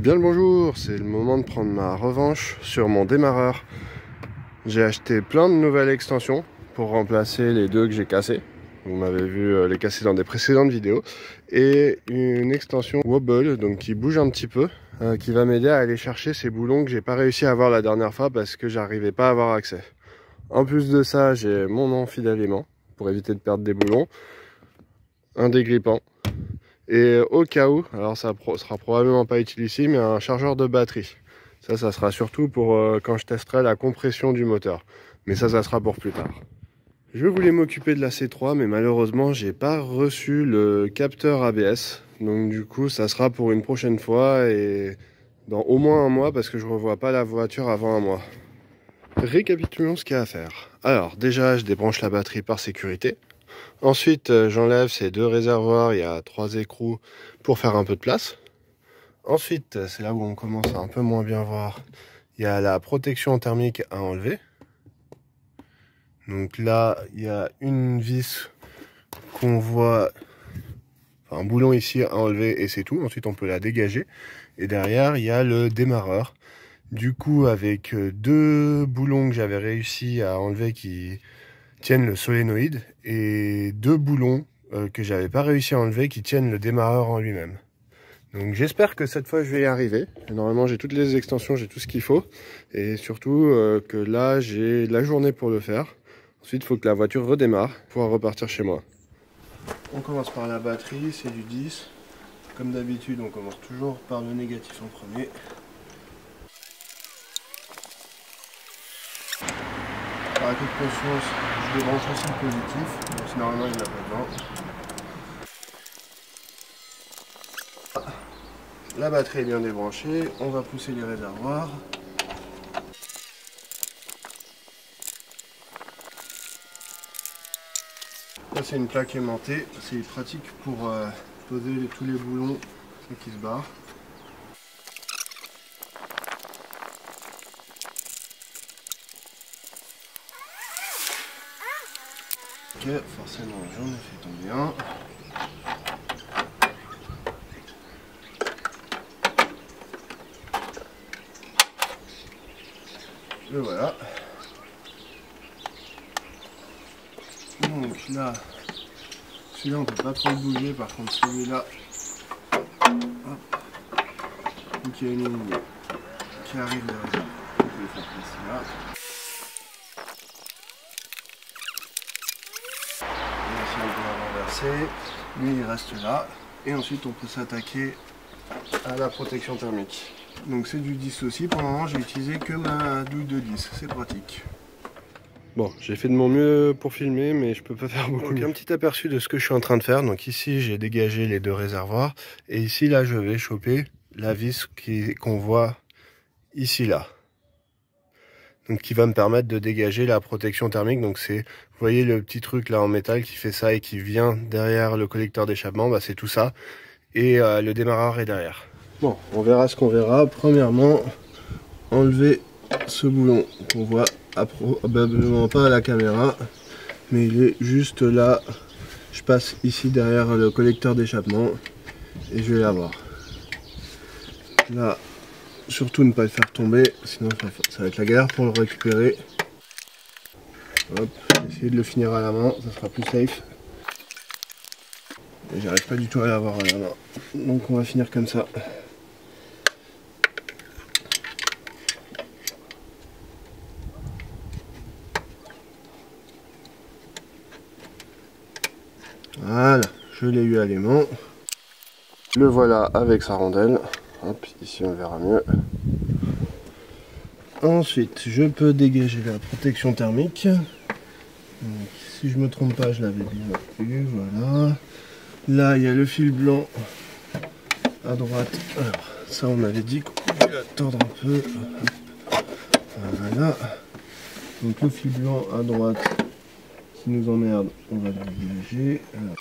Bien le bonjour, c'est le moment de prendre ma revanche sur mon démarreur. J'ai acheté plein de nouvelles extensions pour remplacer les deux que j'ai cassées. Vous m'avez vu les casser dans des précédentes vidéos. Et une extension Wobble, donc qui bouge un petit peu, qui va m'aider à aller chercher ces boulons que j'ai pas réussi à avoir la dernière fois parce que j'arrivais pas à avoir accès. En plus de ça, j'ai mon amphi d'aliments pour éviter de perdre des boulons, un dégrippant. Et au cas où, alors ça sera probablement pas utile ici, mais un chargeur de batterie. Ça sera surtout pour quand je testerai la compression du moteur. Mais ça sera pour plus tard. Je voulais m'occuper de la C3, mais malheureusement, j'ai pas reçu le capteur ABS. Donc du coup, ça sera pour une prochaine fois et dans au moins un mois parce que je revois pas la voiture avant un mois. Récapitulons ce qu'il y a à faire. Alors déjà, je débranche la batterie par sécurité. Ensuite, j'enlève ces deux réservoirs, il y a 3 écrous pour faire un peu de place. Ensuite, c'est là où on commence à un peu moins bien voir. Il y a la protection thermique à enlever. Donc là, il y a une vis qu'on voit, enfin un boulon ici à enlever et c'est tout. Ensuite, on peut la dégager. Et derrière, il y a le démarreur. Du coup, avec deux boulons que j'avais réussi à enlever qui tiennent le solénoïde et deux boulons que j'avais pas réussi à enlever qui tiennent le démarreur en lui-même. Donc j'espère que cette fois je vais y arriver. Normalement j'ai toutes les extensions, j'ai tout ce qu'il faut et surtout que là j'ai la journée pour le faire. Ensuite il faut que la voiture redémarre pour pouvoir repartir chez moi. On commence par la batterie, c'est du 10. Comme d'habitude on commence toujours par le négatif en premier. Par acquis de conscience, je débranche aussi le positif, donc normalement il n'y en a pas besoin. La batterie est bien débranchée, on va pousser les réservoirs. Là c'est une plaque aimantée, c'est pratique pour poser tous les boulons qui se barrent. Ok, forcément j'en ai fait tomber un. Le voilà. Donc là, celui-là on peut pas trop le bouger, par contre celui-là, donc il y a une ligne qui arrive derrière, on peut le faire passer là. Et si on peut la renverser, lui il reste là, et ensuite on peut s'attaquer à la protection thermique. Donc c'est du 10 aussi, pour le moment j'ai utilisé que ma douille de 10, c'est pratique. Bon, j'ai fait de mon mieux pour filmer, mais je peux pas faire beaucoup mieux. Un petit aperçu de ce que je suis en train de faire. Donc ici, j'ai dégagé les deux réservoirs. Et ici, là, je vais choper la vis qu'on voit ici, là. Donc qui va me permettre de dégager la protection thermique. Donc c'est, vous voyez le petit truc là en métal qui fait ça et qui vient derrière le collecteur d'échappement. Bah, c'est tout ça. Et le démarreur est derrière. Bon, on verra ce qu'on verra. Premièrement, enlever ce boulon qu'on voit probablement pas à la caméra, mais il est juste là. Je passe ici derrière le collecteur d'échappement et je vais l'avoir. Là, surtout ne pas le faire tomber, sinon ça va être la galère pour le récupérer. Hop, essayer de le finir à la main, ça sera plus safe. Et j'arrive pas du tout à l'avoir à la main, donc on va finir comme ça. Voilà, je l'ai eu à l'aimant. Le voilà avec sa rondelle. Hop, ici on verra mieux. Ensuite, je peux dégager la protection thermique. Donc, si je me trompe pas, je l'avais bien eu. Voilà. Là, il y a le fil blanc à droite. Alors, ça, on avait dit qu'on pouvait l'attendre un peu. Voilà. Donc, le fil blanc à droite qui nous emmerde, on va le dégager. Alors.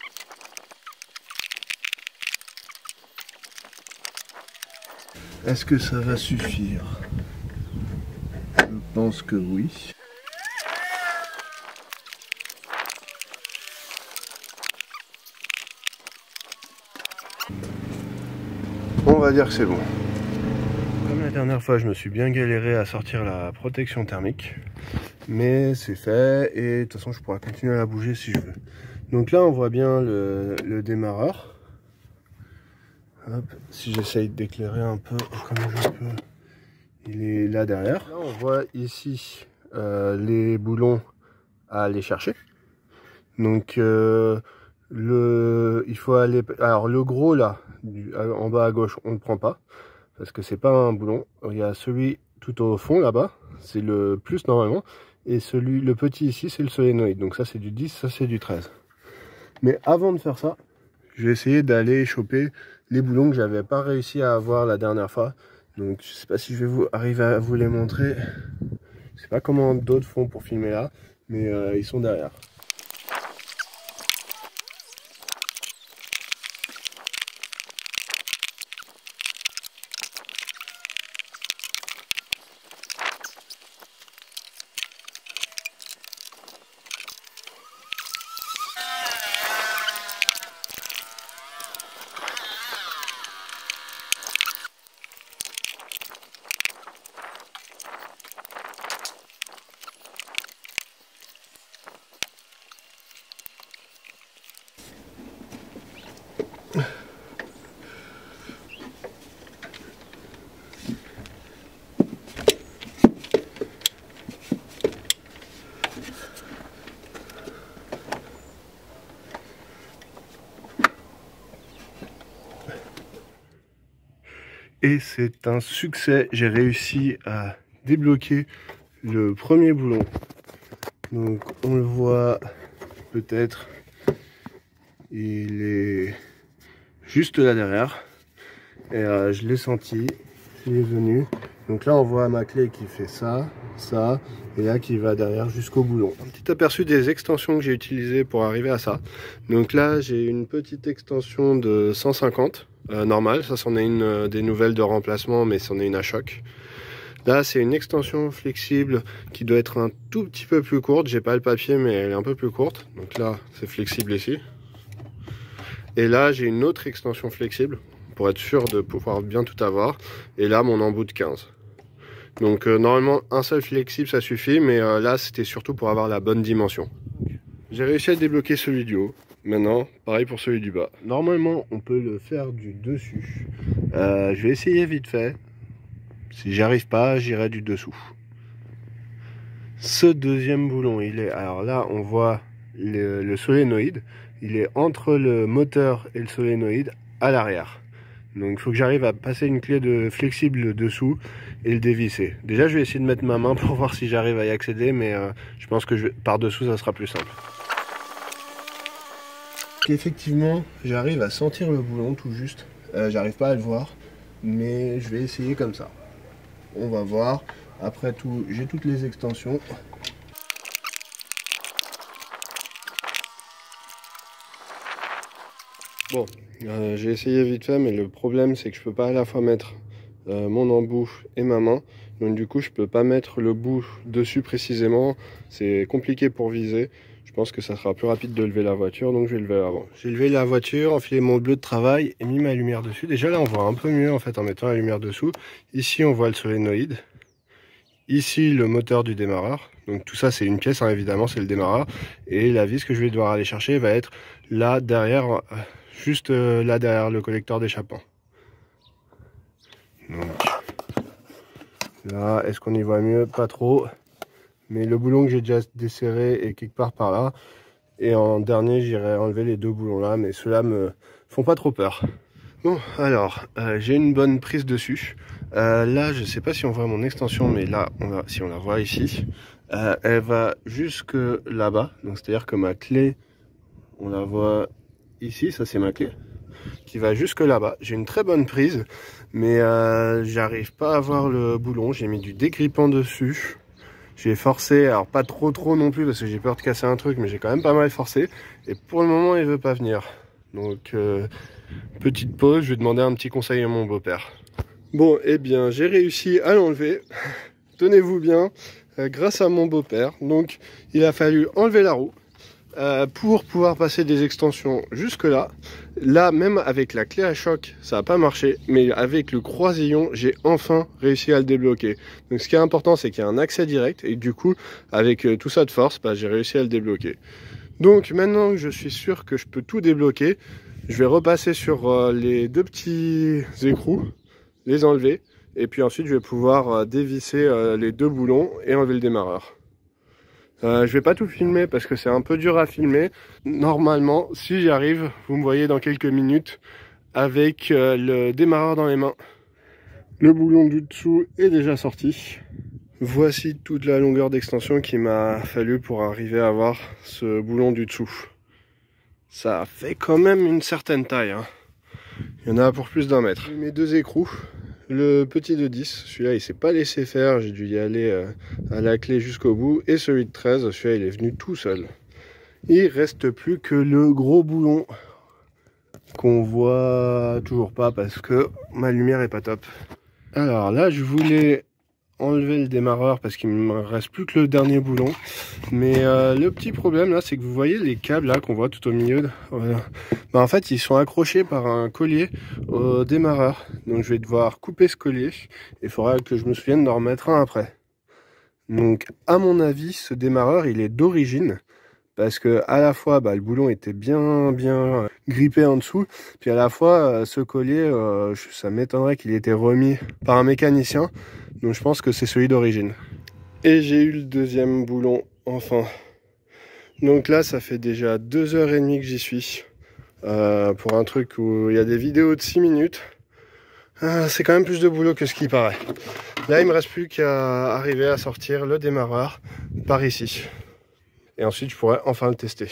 Est-ce que ça va suffire? Je pense que oui. On va dire que c'est bon. la dernière fois, je me suis bien galéré à sortir la protection thermique. Mais c'est fait et de toute façon, je pourrais continuer à la bouger si je veux. Donc là, on voit bien le démarreur. Hop, si j'essaye d'éclairer un peu comme je peux, il est là derrière. Là, on voit ici les boulons à aller chercher. Donc il faut aller. Alors le gros là, en bas à gauche, on ne prend pas parce que c'est pas un boulon. Il y a celui tout au fond là-bas, c'est le plus normalement, et le petit ici, c'est le solénoïde. Donc ça c'est du 10, ça c'est du 13. Mais avant de faire ça, je vais essayer d'aller choper les boulons que j'avais pas réussi à avoir la dernière fois. Donc je sais pas si je vais arriver à vous les montrer. Je sais pas comment d'autres font pour filmer là, mais ils sont derrière. Et c'est un succès, j'ai réussi à débloquer le premier boulon. Donc on le voit peut-être, il est juste là derrière. Et je l'ai senti, il est venu. Donc là on voit ma clé qui fait ça, ça, et là qui va derrière jusqu'au boulon. Un petit aperçu des extensions que j'ai utilisées pour arriver à ça. Donc là j'ai une petite extension de 150. Normal, ça c'en est une des nouvelles de remplacement, mais c'en est une à choc. Là c'est une extension flexible qui doit être un tout petit peu plus courte, j'ai pas le papier mais elle est un peu plus courte, donc là c'est flexible ici. Et là j'ai une autre extension flexible pour être sûr de pouvoir bien tout avoir, et là mon embout de 15. Donc normalement un seul flexible ça suffit, mais là c'était surtout pour avoir la bonne dimension. J'ai réussi à débloquer celui du haut. Maintenant, pareil pour celui du bas. Normalement, on peut le faire du dessus. Je vais essayer vite fait. Si j'y arrive pas, j'irai du dessous. Ce deuxième boulon, il est... Alors là, on voit le solénoïde. Il est entre le moteur et le solénoïde à l'arrière. Donc il faut que j'arrive à passer une clé de flexible dessous et le dévisser. Déjà, je vais essayer de mettre ma main pour voir si j'arrive à y accéder, mais je pense que par dessous, ça sera plus simple. Effectivement, j'arrive à sentir le boulon tout juste. J'arrive pas à le voir, mais je vais essayer comme ça. On va voir. Après tout, j'ai toutes les extensions. Bon, j'ai essayé vite fait, mais le problème c'est que je peux pas à la fois mettre mon embout et ma main. Donc du coup, je peux pas mettre le bout dessus précisément. C'est compliqué pour viser. Je pense que ça sera plus rapide de lever la voiture, donc je vais lever avant. J'ai levé la voiture, enfilé mon bleu de travail et mis ma lumière dessus. Déjà là, on voit un peu mieux en fait en mettant la lumière dessous. Ici, on voit le solénoïde. Ici, le moteur du démarreur. Donc tout ça, c'est une pièce, hein, évidemment, c'est le démarreur. Et la vis que je vais devoir aller chercher va être là derrière, juste là derrière le collecteur d'échappement. Donc là, est-ce qu'on y voit mieux? Pas trop. Mais le boulon que j'ai déjà desserré est quelque part par là. Et en dernier, j'irai enlever les deux boulons là, mais ceux-là me font pas trop peur. Bon, alors, j'ai une bonne prise dessus. Là, je sais pas si on voit mon extension, mais là, si on la voit ici, elle va jusque là-bas. Donc, c'est-à-dire que ma clé, on la voit ici, ça c'est ma clé, qui va jusque là-bas. J'ai une très bonne prise, mais j'arrive pas à voir le boulon. J'ai mis du dégrippant dessus. J'ai forcé, alors pas trop non plus parce que j'ai peur de casser un truc, mais j'ai quand même pas mal forcé. Et pour le moment, il veut pas venir. Donc, petite pause, je vais demander un petit conseil à mon beau-père. Bon, eh bien, j'ai réussi à l'enlever. Tenez-vous bien, grâce à mon beau-père. Donc, il a fallu enlever la roue, pour pouvoir passer des extensions jusque là. Là, même avec la clé à choc, ça n'a pas marché, mais avec le croisillon, j'ai enfin réussi à le débloquer. Donc ce qui est important, c'est qu'il y a un accès direct, et du coup, avec tout ça de force, bah, j'ai réussi à le débloquer. Donc maintenant que je suis sûr que je peux tout débloquer, je vais repasser sur les deux petits écrous, les enlever, et puis ensuite je vais pouvoir dévisser les deux boulons et enlever le démarreur. Je vais pas tout filmer parce que c'est un peu dur à filmer. Normalement, si j'y arrive, vous me voyez dans quelques minutes avec le démarreur dans les mains. Le boulon du dessous est déjà sorti. Voici toute la longueur d'extension qu'il m'a fallu pour arriver à avoir ce boulon du dessous. Ça fait quand même une certaine taille, hein. Il y en a pour plus d'1 mètre. Mes deux écrous. Le petit de 10, celui-là il s'est pas laissé faire, j'ai dû y aller à la clé jusqu'au bout. Et celui de 13, celui-là il est venu tout seul. Il reste plus que le gros boulon qu'on voit toujours pas parce que ma lumière est pas top. Alors là je voulais enlever le démarreur parce qu'il me reste plus que le dernier boulon. Mais le petit problème là, c'est que vous voyez les câbles là qu'on voit tout au milieu. Bah, en fait, ils sont accrochés par un collier au démarreur. Donc je vais devoir couper ce collier. Il faudra que je me souvienne d'en remettre un après. Donc à mon avis, ce démarreur, il est d'origine. Parce que à la fois, bah, le boulon était bien grippé en dessous. Puis à la fois, ce collier, ça m'étonnerait qu'il ait été remis par un mécanicien. Donc je pense que c'est celui d'origine. Et j'ai eu le deuxième boulon, enfin. Donc là, ça fait déjà 2h30 que j'y suis. Pour un truc où il y a des vidéos de 6 minutes. C'est quand même plus de boulot que ce qui paraît. Là, il me reste plus qu'à arriver à sortir le démarreur par ici. Et ensuite, je pourrais enfin le tester.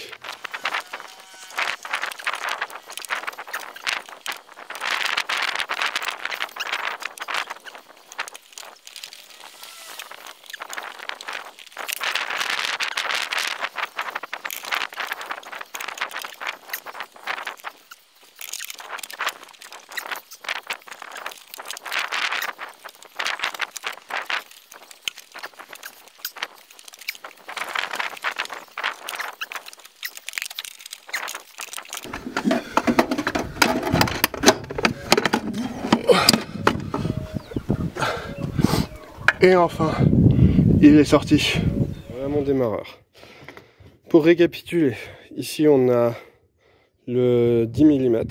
Et enfin, il est sorti. Voilà mon démarreur. Pour récapituler, ici on a le 10 mm.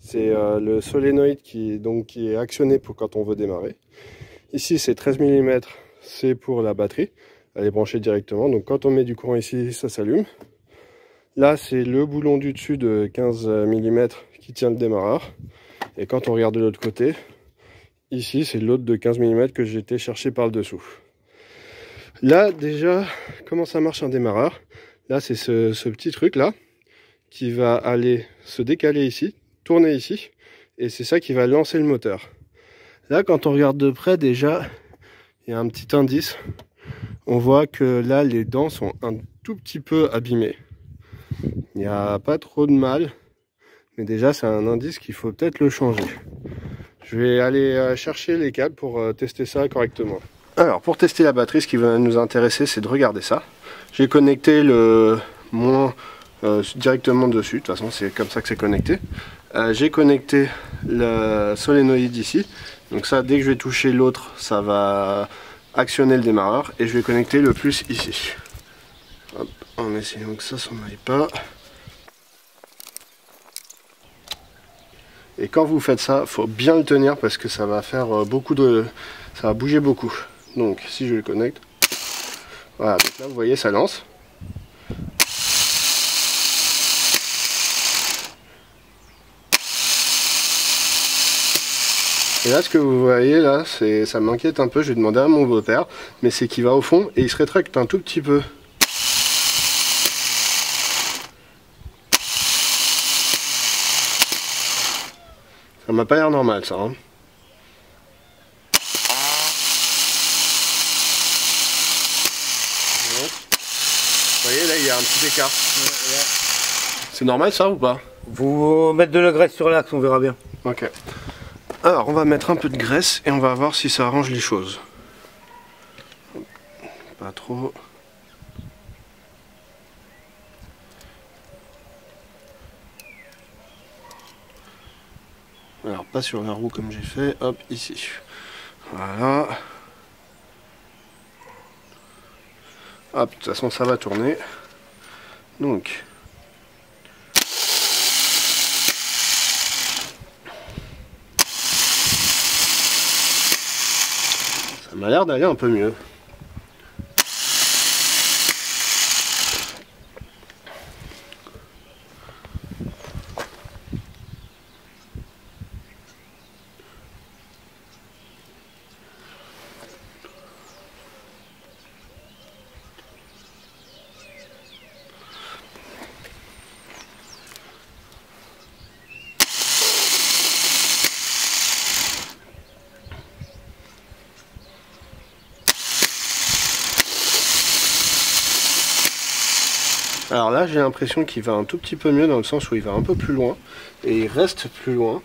C'est le solénoïde qui est actionné pour quand on veut démarrer. Ici c'est 13 mm, c'est pour la batterie. Elle est branchée directement, donc quand on met du courant ici, ça s'allume. Là c'est le boulon du dessus de 15 mm qui tient le démarreur. Et quand on regarde de l'autre côté, ici, c'est l'autre de 15 mm que j'ai été chercher par le dessous. Là, déjà, comment ça marche un démarreur? Là, c'est ce petit truc-là qui va aller se décaler ici, tourner ici, et c'est ça qui va lancer le moteur. Là, quand on regarde de près, déjà, il y a un petit indice. On voit que là, les dents sont un tout petit peu abîmées. Il n'y a pas trop de mal, mais déjà, c'est un indice qu'il faut peut-être le changer. Je vais aller chercher les câbles pour tester ça correctement. Alors pour tester la batterie, ce qui va nous intéresser, c'est de regarder ça. J'ai connecté le moins directement dessus, de toute façon c'est comme ça que c'est connecté. J'ai connecté le solénoïde ici. Donc ça, dès que je vais toucher l'autre, ça va actionner le démarreur. Et je vais connecter le plus ici. Hop, en essayant que ça s'en aille pas. Et quand vous faites ça, il faut bien le tenir parce que ça va faire ça va bouger beaucoup. Donc si je le connecte, voilà, donc là vous voyez ça lance. Et là ce que vous voyez là, ça m'inquiète un peu, je vais demander à mon beau-père, mais c'est qu'il va au fond et il se rétracte un tout petit peu. Ça m'a pas l'air normal ça, hein. Vous voyez là il y a un petit écart. C'est normal ça ou pas? Vous mettre de la graisse sur l'axe, on verra bien. Ok. Alors on va mettre un peu de graisse et on va voir si ça arrange les choses. Pas trop. Alors pas sur la roue comme j'ai fait, hop, ici. Voilà. Hop, de toute façon ça va tourner. Donc. Ça m'a l'air d'aller un peu mieux. Alors là j'ai l'impression qu'il va un tout petit peu mieux dans le sens où il va un peu plus loin et il reste plus loin.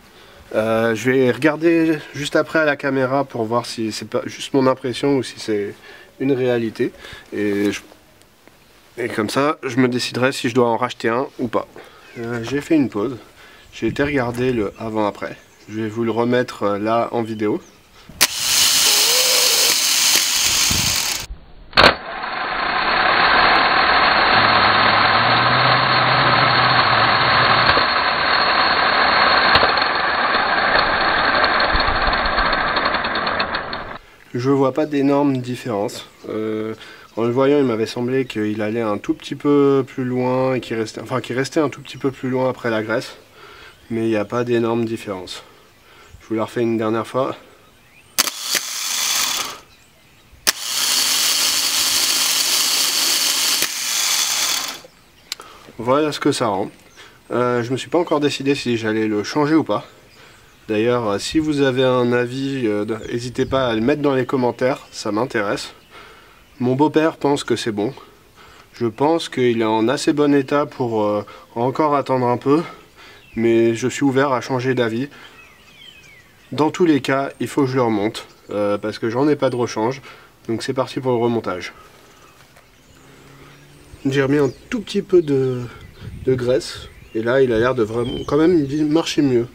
Je vais regarder juste après à la caméra pour voir si c'est pas juste mon impression ou si c'est une réalité. Et comme ça je me déciderai si je dois en racheter un ou pas. J'ai fait une pause, j'ai été regarder le avant-après. Je vais vous le remettre là en vidéo. Je vois pas d'énormes différences. En le voyant, il m'avait semblé qu'il allait un tout petit peu plus loin et qu'il restait un tout petit peu plus loin après la graisse. Mais il n'y a pas d'énormes différences. Je vous la refais une dernière fois. Voilà ce que ça rend. Je me suis pas encore décidé si j'allais le changer ou pas. D'ailleurs, si vous avez un avis, n'hésitez pas à le mettre dans les commentaires, ça m'intéresse. Mon beau-père pense que c'est bon. Je pense qu'il est en assez bon état pour encore attendre un peu, mais je suis ouvert à changer d'avis. Dans tous les cas, il faut que je le remonte, parce que j'en ai pas de rechange, donc c'est parti pour le remontage. J'ai remis un tout petit peu de graisse, et là il a l'air de vraiment quand même marcher mieux.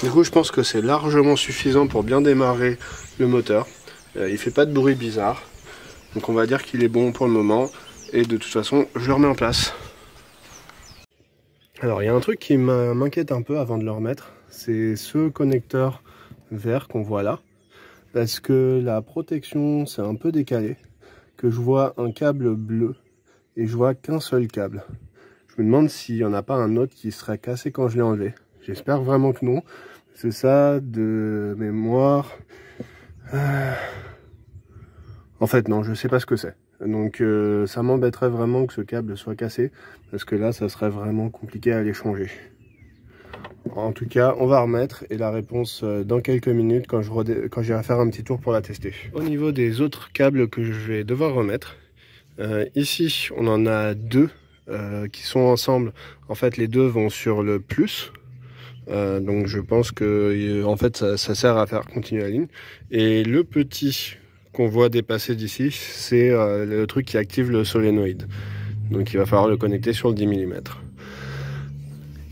Du coup, je pense que c'est largement suffisant pour bien démarrer le moteur. Il fait pas de bruit bizarre. Donc on va dire qu'il est bon pour le moment. Et de toute façon, je le remets en place. Alors, il y a un truc qui m'inquiète un peu avant de le remettre. C'est ce connecteur vert qu'on voit là. Parce que la protection, c'est un peu décalé. Que je vois un câble bleu. Et je vois qu'un seul câble. Je me demande s'il n'y en a pas un autre qui serait cassé quand je l'ai enlevé. J'espère vraiment que non. C'est ça, de mémoire. En fait, non, je sais pas ce que c'est. Donc, ça m'embêterait vraiment que ce câble soit cassé. Parce que là, ça serait vraiment compliqué à aller changer. En tout cas, on va remettre. Et la réponse dans quelques minutes quand j'irai faire un petit tour pour la tester. Au niveau des autres câbles que je vais devoir remettre. Ici, on en a deux qui sont ensemble. En fait, les deux vont sur le plus. Donc je pense que en fait ça sert à faire continuer la ligne. Et le petit qu'on voit dépasser d'ici, c'est le truc qui active le solénoïde. Donc il va falloir le connecter sur le 10 mm.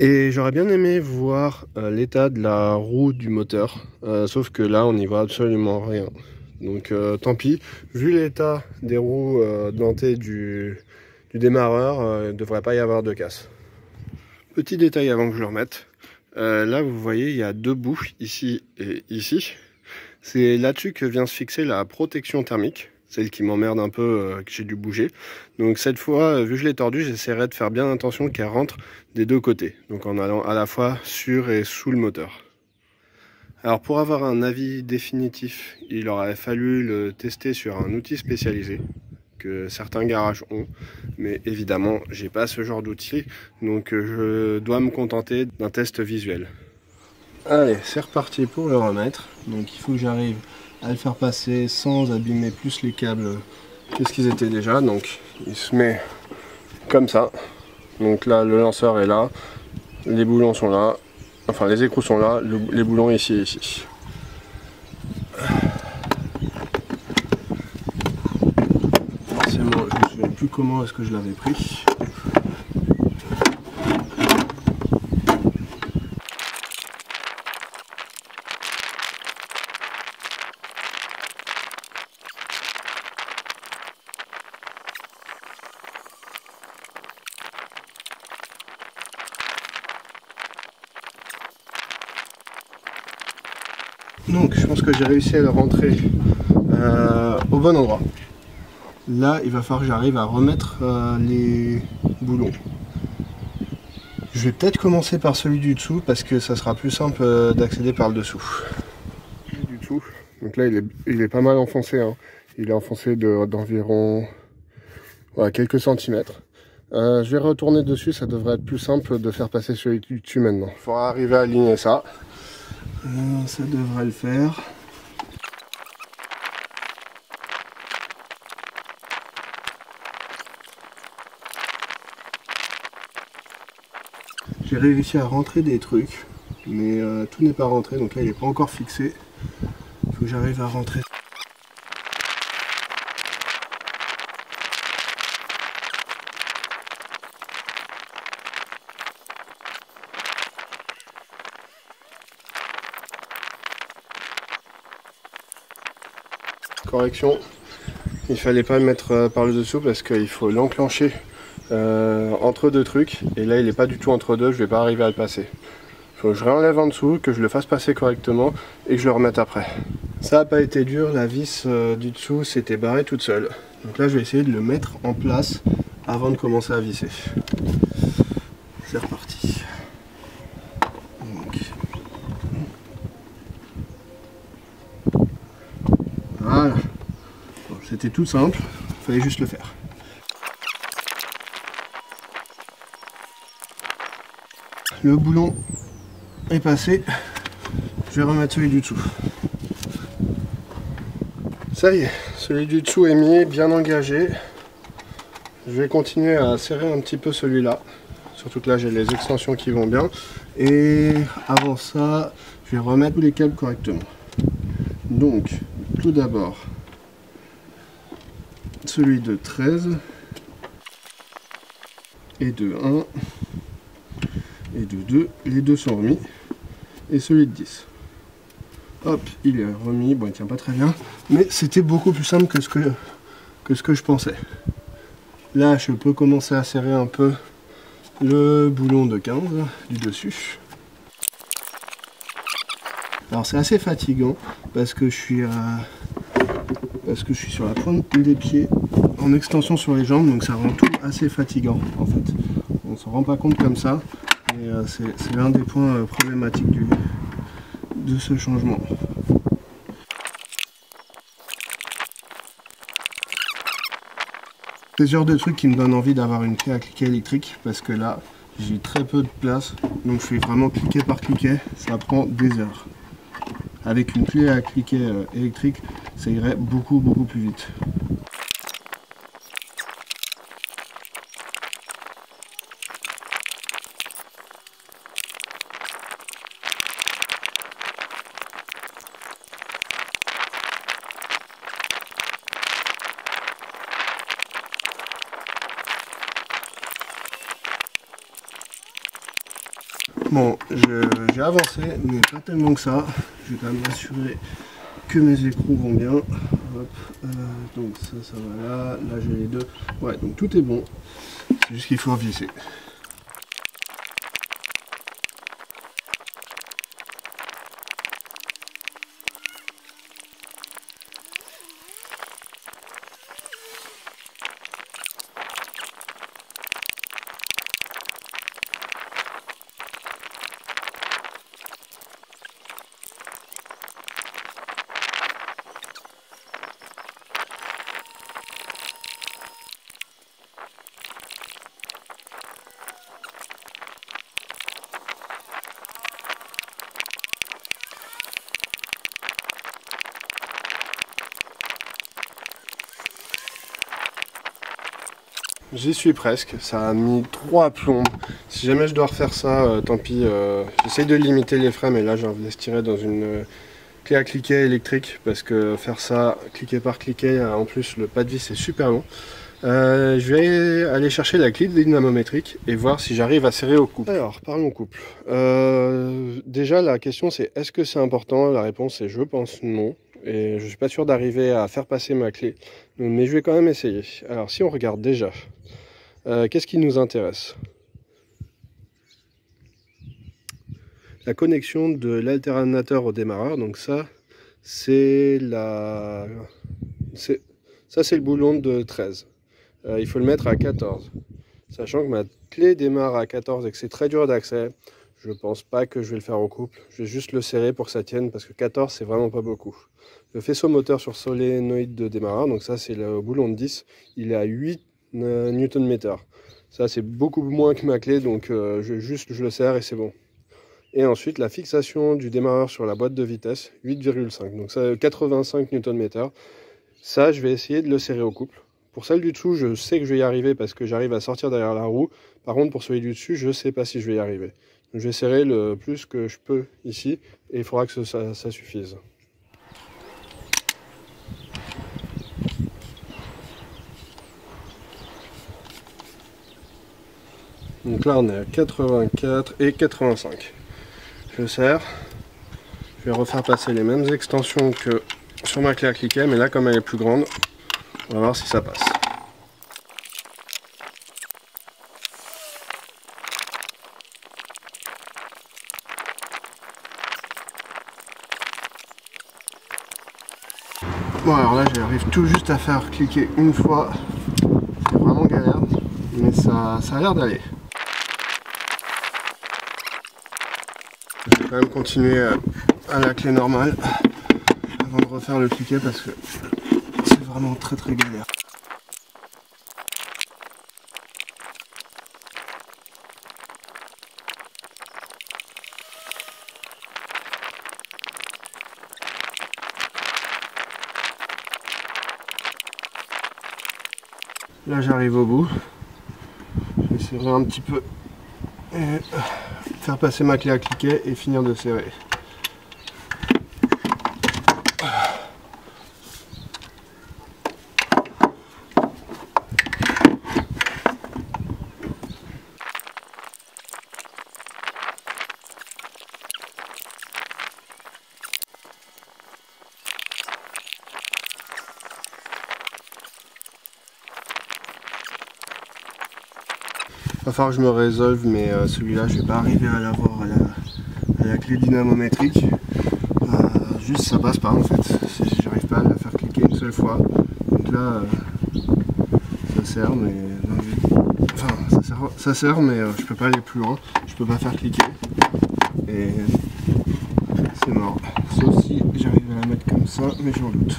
Et j'aurais bien aimé voir l'état de la roue du moteur, sauf que là on n'y voit absolument rien. Donc tant pis, vu l'état des roues dentées du démarreur, il ne devrait pas y avoir de casse. Petit détail avant que je le remette. Là vous voyez il y a deux bouches ici et ici. C'est là-dessus que vient se fixer la protection thermique, celle qui m'emmerde un peu, que j'ai dû bouger. Donc cette fois, vu que je l'ai tordue, j'essaierai de faire bien attention qu'elle rentre des deux côtés, donc en allant à la fois sur et sous le moteur. Alors pour avoir un avis définitif, il aurait fallu le tester sur un outil spécialisé que certains garages ont, mais évidemment j'ai pas ce genre d'outil, donc je dois me contenter d'un test visuel. Allez, c'est reparti pour le remettre. Donc il faut que j'arrive à le faire passer sans abîmer plus les câbles que ce qu'ils étaient déjà. Donc il se met comme ça. Donc là le lanceur est là, les boulons sont là, enfin les écrous sont là, les boulons ici et ici. Forcément je ne me souviens plus comment est-ce que je l'avais pris. Donc je pense que j'ai réussi à le rentrer au bon endroit. Là il va falloir que j'arrive à remettre les boulons. Je vais peut-être commencer par celui du dessous parce que ça sera plus simple d'accéder par le dessous. Du dessous. Donc là il est pas mal enfoncé, hein. Il est enfoncé d'environ quelques centimètres. Je vais retourner dessus, ça devrait être plus simple de faire passer celui du dessus maintenant. Il faudra arriver à aligner ça. Ça devrait le faire. J'ai réussi à rentrer des trucs, mais tout n'est pas rentré, donc là il n'est pas encore fixé. Il faut que j'arrive à rentrer. Correction, il fallait pas le mettre par le dessous parce qu'il faut l'enclencher entre deux trucs, et là il n'est pas du tout entre deux, je vais pas arriver à le passer. Il faut que je réenlève en dessous, que je le fasse passer correctement et que je le remette après. Ça n'a pas été dur, la vis du dessous s'était barrée toute seule. Donc là je vais essayer de le mettre en place avant de commencer à visser. C'est reparti. Voilà. Bon, c'était tout simple, il fallait juste le faire. Le boulon est passé, je vais remettre celui du dessous. Ça y est, celui du dessous est mis, bien engagé. Je vais continuer à serrer un petit peu celui-là, surtout que là j'ai les extensions qui vont bien. Et avant ça, je vais remettre tous les câbles correctement. Donc, tout d'abord, celui de 13 et de 1 et de 2, les deux sont remis, et celui de 10. Hop, il est remis, bon il tient pas très bien, mais c'était beaucoup plus simple que ce que je pensais. Là je peux commencer à serrer un peu le boulon de 15 du dessus. Alors c'est assez fatigant parce que je suis sur la pointe des pieds en extension sur les jambes, donc ça rend tout assez fatigant en fait. On s'en rend pas compte comme ça, mais c'est l'un des points problématiques de ce changement. C'est ce genre de truc qui me donne envie d'avoir une clé à cliquet électrique, parce que là j'ai très peu de place, donc je fais vraiment cliquet par cliquet, ça prend des heures. Avec une clé à cliquet électrique, ça irait beaucoup plus vite. Bon, j'ai avancé, mais pas tellement que ça. Je vais quand même m'assurer que mes écrous vont bien. Hop, donc ça va là. Là j'ai les deux. Ouais, donc tout est bon. C'est juste qu'il faut visser. J'y suis presque, ça a mis 3 plombes. Si jamais je dois refaire ça, tant pis. J'essaye de limiter les frais, mais là j'investirai dans une clé à cliquet électrique, parce que faire ça cliquet par cliquet, en plus le pas de vis est super long. Je vais aller chercher la clé dynamométrique et voir si j'arrive à serrer au couple. Alors, parlons couple. Déjà la question c'est, est-ce que c'est important? La réponse est je pense non. Et je suis pas sûr d'arriver à faire passer ma clé, mais je vais quand même essayer. Alors si on regarde déjà, qu'est-ce qui nous intéresse? La connexion de l'alternateur au démarreur, donc ça c'est ça c'est le boulon de 13. Il faut le mettre à 14. Sachant que ma clé démarre à 14 et que c'est très dur d'accès, je pense pas que je vais le faire au couple. Je vais juste le serrer pour que ça tienne parce que 14 c'est vraiment pas beaucoup. Le faisceau moteur sur solénoïde de démarreur, donc ça c'est le boulon de 10, il est à 8 Nm. Ça c'est beaucoup moins que ma clé, donc je le serre et c'est bon. Et ensuite la fixation du démarreur sur la boîte de vitesse, 8,5, donc ça 85 Nm. Ça je vais essayer de le serrer au couple. Pour celle du dessous, je sais que je vais y arriver parce que j'arrive à sortir derrière la roue. Par contre, pour celui du dessus, je ne sais pas si je vais y arriver. Donc, je vais serrer le plus que je peux ici et il faudra que ça suffise. Donc là, on est à 84 et 85. Je serre. Je vais refaire passer les mêmes extensions que sur ma clé à cliquet, mais là, comme elle est plus grande, on va voir si ça passe. Bon, alors là j'arrive tout juste à faire cliquer une fois, c'est vraiment galère, mais ça a l'air d'aller. Je vais quand même continuer à la clé normale avant de refaire le cliquet parce que c'est vraiment très galère. Là j'arrive au bout, je vais serrer un petit peu et faire passer ma clé à cliquet et finir de serrer. Il va falloir que je me résolve, mais celui-là je vais pas arriver à l'avoir à la clé dynamométrique. Juste ça passe pas en fait, j'arrive pas à la faire cliquer une seule fois. Donc là ça sert, mais enfin ça sert, mais je peux pas aller plus loin, je peux pas faire cliquer et c'est mort. Sauf si j'arrive à la mettre comme ça, mais j'en doute.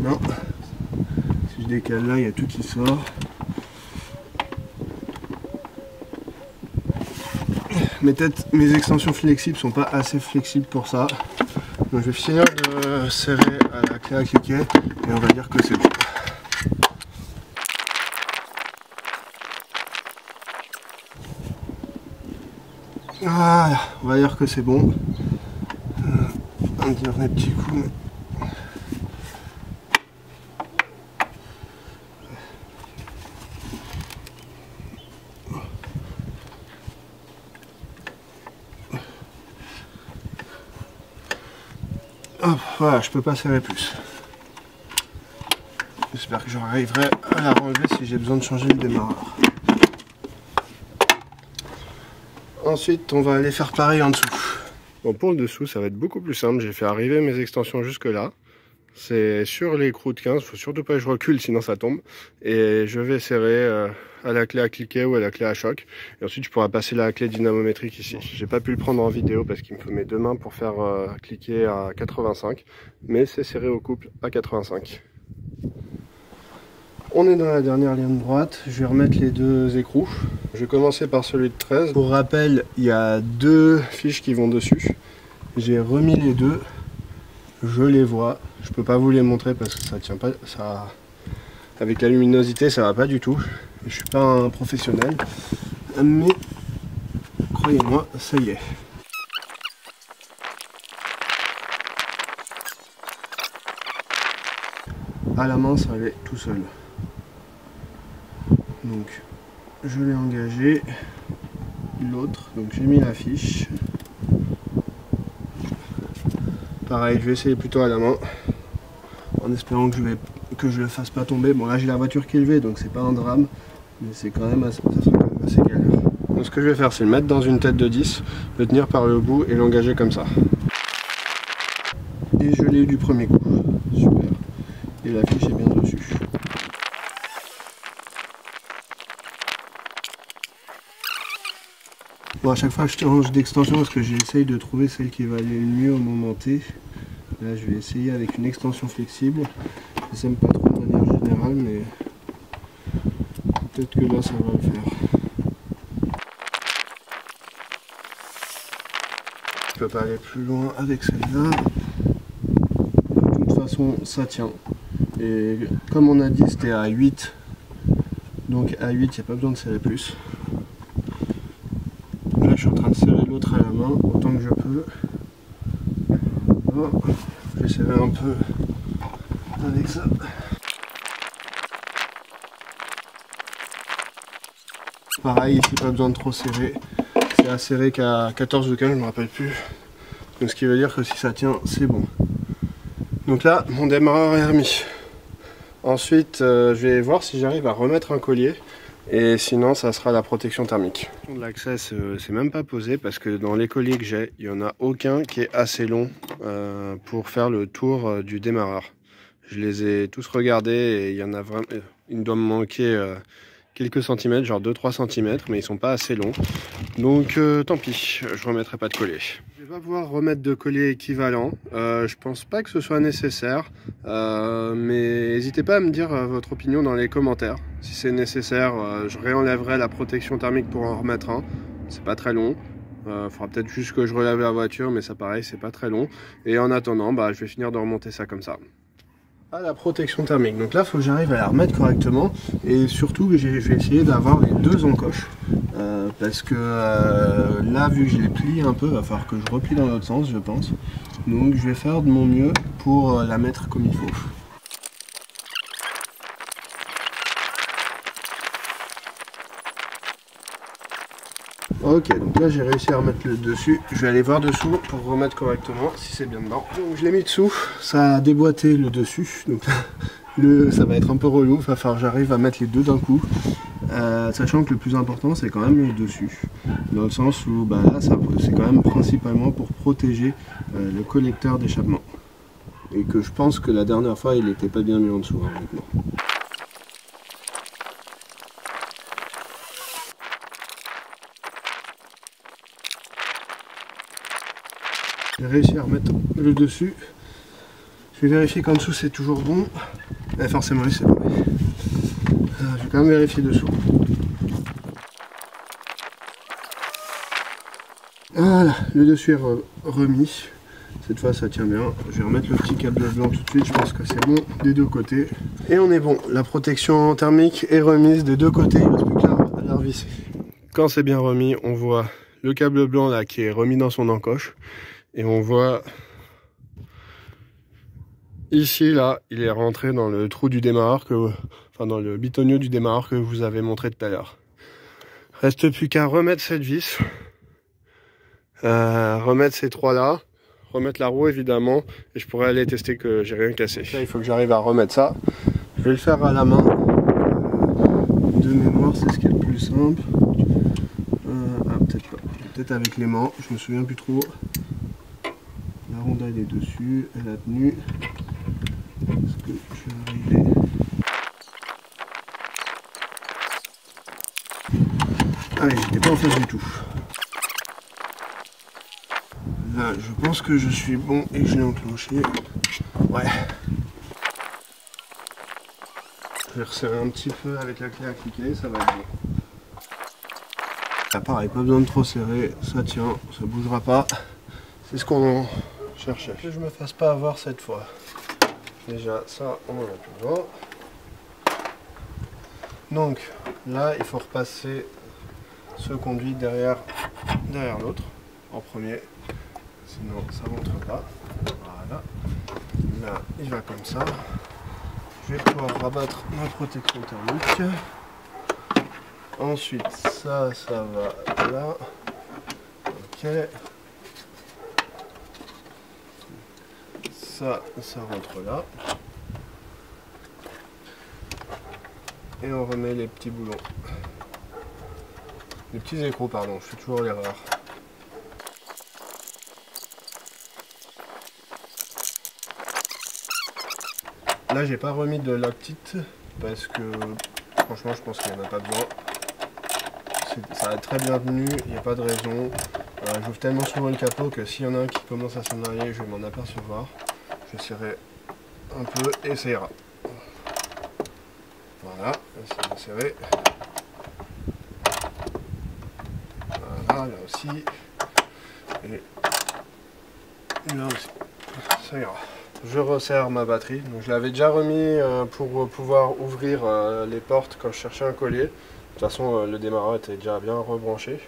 Non, si je décale là, il y a tout qui sort. Mes extensions flexibles sont pas assez flexibles pour ça. Donc je vais finir de serrer à la clé à cliquet et on va dire que c'est bon. Voilà, on va dire que c'est bon. Un dernier petit coup. Mais... hop, voilà, je peux pas serrer plus. J'espère que j'arriverai à la renlever si j'ai besoin de changer le démarreur. Ensuite, on va aller faire pareil en dessous. Bon, pour le dessous, ça va être beaucoup plus simple. J'ai fait arriver mes extensions jusque là. C'est sur l'écrou de 15, faut surtout pas que je recule sinon ça tombe. Et je vais serrer à la clé à cliquet ou à la clé à choc. Et ensuite je pourrai passer la clé dynamométrique ici. J'ai pas pu le prendre en vidéo parce qu'il me faut mes deux mains pour faire cliquer à 85. Mais c'est serré au couple à 85. On est dans la dernière ligne droite, je vais remettre les deux écrous. Je vais commencer par celui de 13. Pour rappel, il y a deux fiches qui vont dessus. J'ai remis les deux. Je les vois, je peux pas vous les montrer parce que ça tient pas, ça, avec la luminosité ça va pas du tout. Je suis pas un professionnel, mais croyez-moi, ça y est. À la main, ça allait tout seul. Donc, je l'ai engagé. L'autre, donc j'ai mis la fiche. Pareil, je vais essayer plutôt à la main, en espérant que je le fasse pas tomber. Bon là j'ai la voiture qui est levée, donc c'est pas un drame, mais c'est quand même assez galère. Donc ce que je vais faire, c'est le mettre dans une tête de 10, le tenir par le bout et l'engager comme ça. Et je l'ai eu du premier coup. Super. Et la fiche est bien dessus. Bon, à chaque fois je change d'extension parce que j'essaye de trouver celle qui va aller le mieux au moment T. Là je vais essayer avec une extension flexible. Je n'aime pas trop de manière générale, mais peut-être que là ça va le faire. Je peux pas aller plus loin avec celle-là. De toute façon ça tient. Et comme on a dit c'était à 8. Donc à 8 il n'y a pas besoin de serrer plus. Là je suis en train de serrer l'autre à la main autant que je peux. Voilà. Je vais serrer un peu avec ça. Pareil ici pas besoin de trop serrer. C'est à serrer qu'à 14 ou 15, je ne me rappelle plus. Donc ce qui veut dire que si ça tient c'est bon. Donc là mon démarreur est remis. Ensuite je vais voir si j'arrive à remettre un collier. Et sinon ça sera la protection thermique. L'accès c'est même pas posé parce que dans les colliers que j'ai, il n'y en a aucun qui est assez long pour faire le tour du démarreur. Je les ai tous regardés et il y en a vraiment, il doit me manquer quelques centimètres, genre 2-3 cm, mais ils sont pas assez longs. Donc tant pis, je remettrai pas de collier. Je vais pas pouvoir remettre de collier équivalent. Je pense pas que ce soit nécessaire, mais n'hésitez pas à me dire votre opinion dans les commentaires. Si c'est nécessaire, je réenlèverai la protection thermique pour en remettre un. C'est pas très long. Faudra peut-être juste que je relève la voiture, mais ça pareil, c'est pas très long. Et en attendant, je vais finir de remonter ça comme ça. À la protection thermique. Donc là, il faut que j'arrive à la remettre correctement et surtout je vais essayer d'avoir les deux encoches parce que là, vu que je les plie un peu, il va falloir que je replie dans l'autre sens, je pense. Donc je vais faire de mon mieux pour la mettre comme il faut. Ok, donc là j'ai réussi à remettre le dessus. Je vais aller voir dessous pour remettre correctement si c'est bien dedans. Donc je l'ai mis dessous, ça a déboîté le dessus. Donc ça va être un peu relou, il va falloir que j'arrive à mettre les deux d'un coup. Sachant que le plus important c'est quand même le dessus. Dans le sens où là c'est quand même principalement pour protéger le collecteur d'échappement. Et que je pense que la dernière fois il n'était pas bien mis en dessous, honnêtement. J'ai réussi à remettre le dessus. Je vais vérifier qu'en dessous c'est toujours bon. Et forcément c'est bon. Je vais quand même vérifier dessous. Voilà, le dessus est remis. Cette fois ça tient bien. Je vais remettre le petit câble blanc tout de suite. Je pense que c'est bon des deux côtés. Et on est bon. La protection thermique est remise des deux côtés. Il ne reste plus qu'à la revisser. Quand c'est bien remis, on voit le câble blanc là qui est remis dans son encoche. Et on voit ici, là, il est rentré dans le trou du démarreur, enfin dans le bitonio du démarreur que vous avez montré tout à l'heure. Reste plus qu'à remettre cette vis, remettre ces trois là, remettre la roue évidemment, et je pourrais aller tester que j'ai rien cassé. Là, il faut que j'arrive à remettre ça. Je vais le faire à la main. De mémoire, c'est ce qui est le plus simple. Peut-être pas. Peut-être avec les mains, je me souviens plus trop. La rondelle est dessus, elle a tenu. Est-ce que je vais arriver? Allez, j'étais pas en face du tout. Là, je pense que je suis bon et que je l'ai enclenché. Ouais. Je vais resserrer un petit peu avec la clé à cliquer, ça va être bon. Là, pareil, pas besoin de trop serrer, ça tient, ça bougera pas. C'est ce qu'on cherchait. Que je me fasse pas avoir cette fois. Déjà, ça, on en a plus besoin. Donc, là, il faut repasser ce conduit derrière l'autre, en premier. Sinon, ça ne montre pas. Voilà. Là, il va comme ça. Je vais pouvoir rabattre ma protection thermique. Ensuite, ça va là. Ok. Ça rentre là. et on remet les petits boulons. Les petits écrous, pardon, je fais toujours l'erreur. Là, j'ai pas remis de Loctite parce que franchement, je pense qu'il n'y en a pas besoin. Ça a très bien tenu, il n'y a pas de raison. J'ouvre tellement souvent le capot que s'il y en a un qui commence à s'en aller, je vais m'en apercevoir. Je serrerai un peu et ça ira. Voilà, c'est bien serré. Voilà, là aussi. Et là aussi. Ça ira. Je resserre ma batterie. Donc, je l'avais déjà remis pour pouvoir ouvrir les portes quand je cherchais un collier. De toute façon, le démarreur était déjà bien rebranché.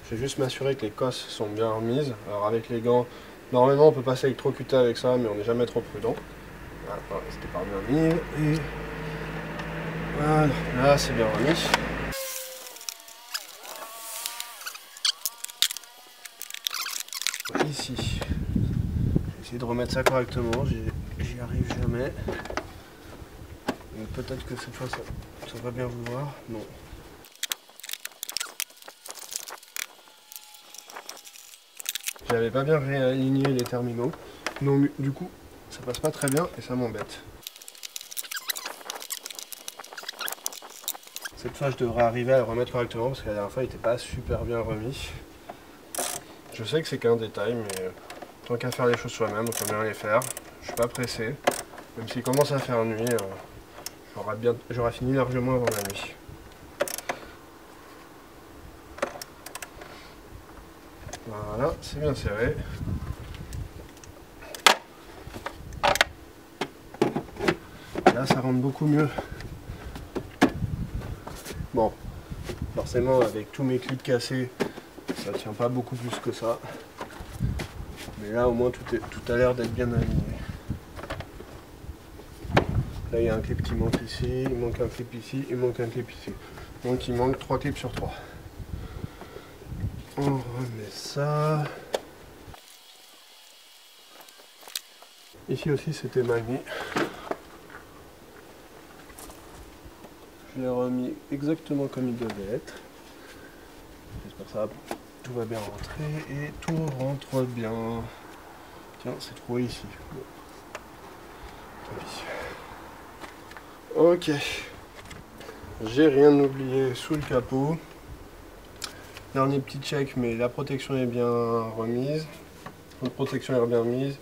Je vais juste m'assurer que les cosses sont bien remises. Alors avec les gants, normalement on peut passer électrocuter avec ça, mais on n'est jamais trop prudent. Voilà, c'était pas bien mis. Et voilà, là c'est bien remis. Ici, j'ai essayé de remettre ça correctement, j'y arrive jamais. Peut-être que cette fois ça va bien vouloir. Non. J'avais pas bien réaligné les terminaux, donc du coup ça passe pas très bien et ça m'embête. Cette fois je devrais arriver à le remettre correctement parce que la dernière fois il était pas super bien remis. Je sais que c'est qu'un détail, mais tant qu'à faire les choses soi-même, autant bien les faire. Je suis pas pressé, même s'il commence à faire nuit, j'aurai fini largement avant la nuit. Voilà, c'est bien serré. Là, ça rentre beaucoup mieux. Bon, forcément, avec tous mes clips cassés, ça tient pas beaucoup plus que ça. Mais là, au moins, tout a l'air d'être bien aligné. Là, il y a un clip qui manque ici, il manque un clip ici, il manque un clip ici. Donc, il manque 3 clips sur 3. On remet ça. Ici aussi c'était mal mis. Je l'ai remis exactement comme il devait être. J'espère que ça va, tout va bien rentrer et tout rentre bien. Tiens, c'est trop ici. Bon. Ok. J'ai rien oublié sous le capot. Dernier petit check, mais la protection est bien remise. La protection est bien remise.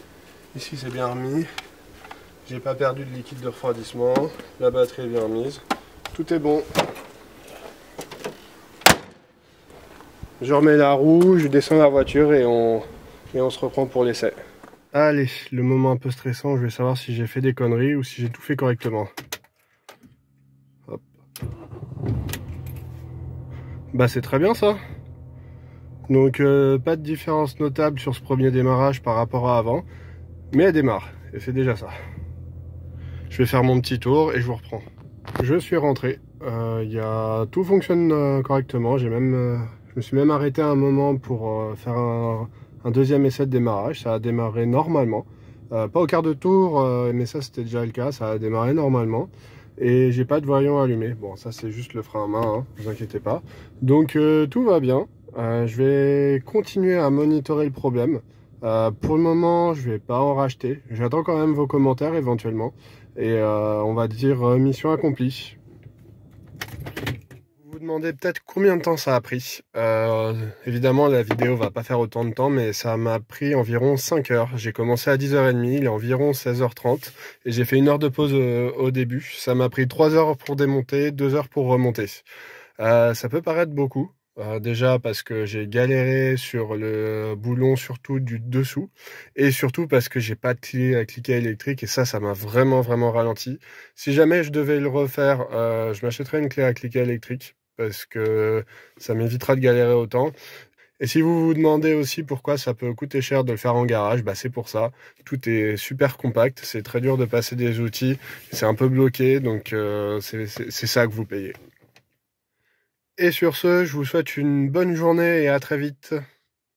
Ici c'est bien remis. J'ai pas perdu de liquide de refroidissement. La batterie est bien remise. Tout est bon. Je remets la roue, je descends la voiture et on se reprend pour l'essai. Allez, le moment un peu stressant, je vais savoir si j'ai fait des conneries ou si j'ai tout fait correctement. Hop. Bah c'est très bien ça. Donc pas de différence notable sur ce premier démarrage par rapport à avant. Mais elle démarre, et c'est déjà ça. Je vais faire mon petit tour et je vous reprends. Je suis rentré. Tout fonctionne correctement. Je me suis même arrêté à un moment pour faire un deuxième essai de démarrage. Ça a démarré normalement. Pas au quart de tour, mais ça c'était déjà le cas. Ça a démarré normalement. Et j'ai pas de voyant allumé. Bon, ça c'est juste le frein à main, hein, ne vous inquiétez pas. Donc tout va bien. Je vais continuer à monitorer le problème. Pour le moment, je vais pas en racheter. J'attends quand même vos commentaires éventuellement. Et on va dire mission accomplie. Vous vous demandez peut-être combien de temps ça a pris. Évidemment, la vidéo va pas faire autant de temps, mais ça m'a pris environ 5 heures. J'ai commencé à 10h30, il est environ 16h30. Et j'ai fait 1 heure de pause au début. Ça m'a pris 3 heures pour démonter, 2 heures pour remonter. Ça peut paraître beaucoup. Déjà parce que j'ai galéré sur le boulon surtout du dessous et surtout parce que j'ai pas de clé à cliquet électrique et ça m'a vraiment ralenti. Si jamais je devais le refaire, je m'achèterais une clé à cliquet électrique parce que ça m'évitera de galérer autant. Et si vous vous demandez aussi pourquoi ça peut coûter cher de le faire en garage, bah c'est pour ça. Tout est super compact, c'est très dur de passer des outils, c'est un peu bloqué, donc c'est ça que vous payez. Et sur ce, je vous souhaite une bonne journée et à très vite.